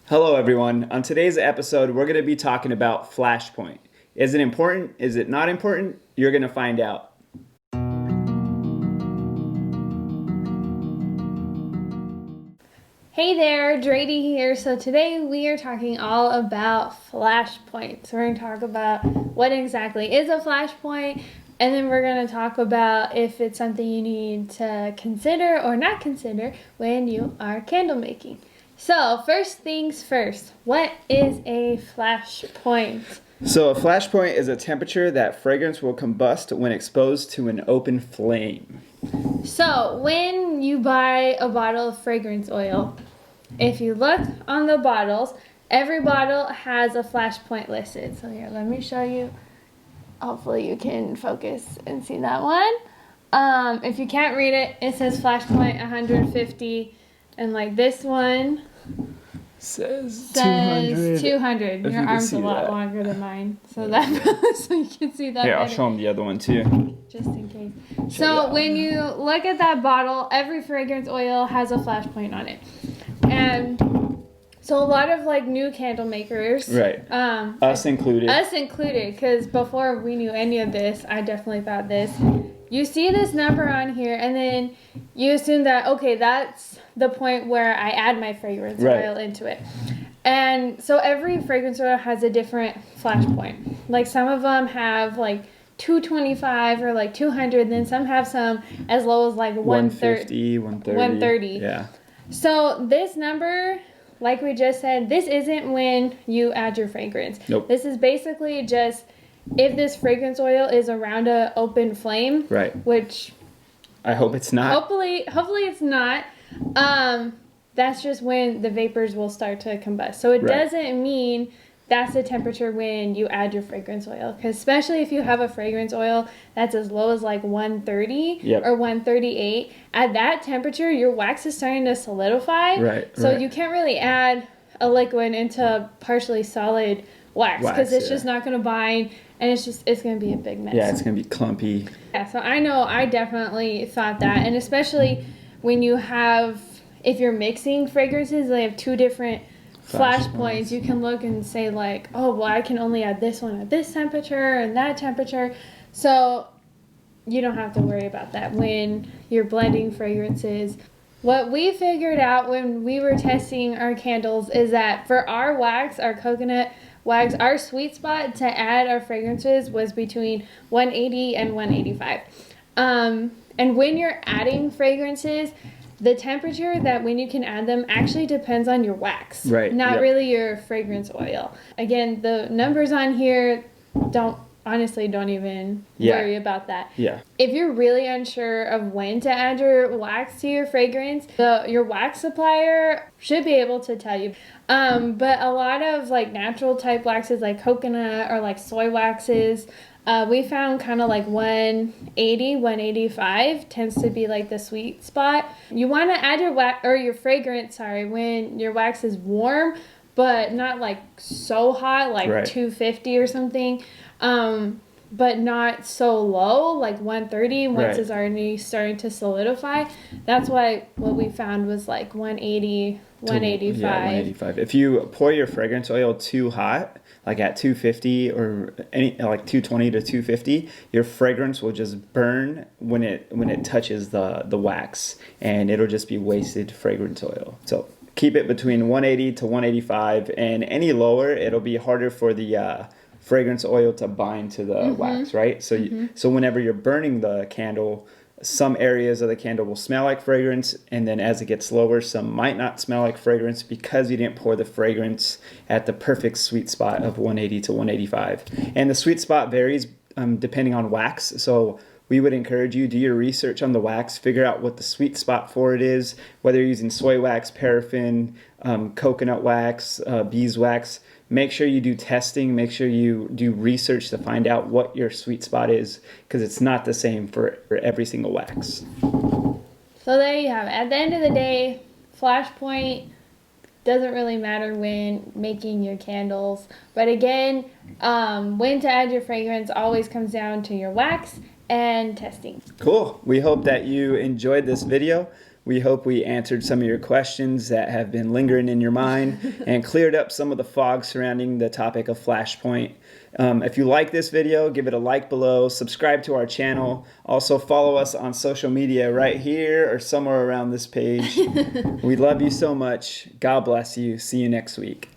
Hello everyone. On today's episode, we're going to be talking about Flashpoint. Is it important? Is it not important? You're going to find out. Hey there, Dratie here. So today we are talking all about flashpoints. We're going to talk about what exactly is a flashpoint, and then we're going to talk about if it's something you need to consider or not consider when you are candle making. So first things first, what is a flashpoint? So a flashpoint is a temperature that fragrance will combust when exposed to an open flame. So when you buy a bottle of fragrance oil, if you look on the bottles, every bottle has a flashpoint listed. So here, let me show you. Hopefully you can focus and see that one. If you can't read it, it says flashpoint 150, and like this one says 200. If Your you arm's can a see lot that. longer than mine, so that so you can see that. Here, I'll better. show them the other one too. Just in case. Show So you when you look at that bottle, every fragrance oil has a flashpoint on it. And so a lot of like new candle makers, Right. Us included. Us included, because before we knew any of this, I definitely thought this. You see this number on here, and then you assume that, okay, that's the point where I add my fragrance oil into it. And so every fragrance oil has a different flashpoint. Like some of them have like 225 or like 200, then some have some as low as like 150, 130. Yeah. So this number, like we just said, this isn't when you add your fragrance. Nope. This is basically just if this fragrance oil is around an open flame. Right. Which I hope it's not. hopefully it's not. That's just when the vapors will start to combust. So it doesn't mean that's the temperature when you add your fragrance oil. Because especially if you have a fragrance oil that's as low as like 130 or 138, at that temperature, your wax is starting to solidify. So you can't really add a liquid into partially solid wax because it's just not going to bind, and it's going to be a big mess. Yeah, it's going to be clumpy. Yeah, so I know I definitely thought that. And especially when you have, if you're mixing fragrances, they have two different flashpoints. You can look and say like, oh, well, I can only add this one at this temperature and that temperature. So you don't have to worry about that when you're blending fragrances. What we figured out when we were testing our candles is that for our wax, our coconut wax, our sweet spot to add our fragrances was between 180 and 185. And when you're adding fragrances, the temperature that when you can add them actually depends on your wax, not really your fragrance oil. Again, the numbers on here don't even worry about that. Yeah. If you're really unsure of when to add your wax to your fragrance, your wax supplier should be able to tell you. But a lot of like natural type waxes like coconut or like soy waxes, we found kind of like 180, 185 tends to be like the sweet spot. You want to add your wax or your fragrance, when your wax is warm, but not like so hot, like 250 or something. But not so low, like 130 once it's already starting to solidify. That's why what we found was like 180, 185. Yeah, 185. If you pour your fragrance oil too hot, like at 250 or like 220 to 250, your fragrance will just burn when it touches the wax, and it'll just be wasted fragrance oil. So keep it between 180 to 185, and any lower, it'll be harder for the fragrance oil to bind to the wax, right? So so whenever you're burning the candle, some areas of the candle will smell like fragrance, and then as it gets lower, some might not smell like fragrance because you didn't pour the fragrance at the perfect sweet spot of 180 to 185. And the sweet spot varies depending on wax. So we would encourage you, do your research on the wax, figure out what the sweet spot for it is, whether you're using soy wax, paraffin, coconut wax, beeswax. Make sure you do testing. Make sure you do research to find out what your sweet spot is, because it's not the same for every single wax. So there you have it. At the end of the day, flashpoint doesn't really matter when making your candles. But again, when to add your fragrance always comes down to your wax and testing. Cool. We hope that you enjoyed this video. We hope we answered some of your questions that have been lingering in your mind and cleared up some of the fog surrounding the topic of Flashpoint. If you like this video, give it a like below, subscribe to our channel. Also follow us on social media right here or somewhere around this page. We love you so much. God bless you. See you next week.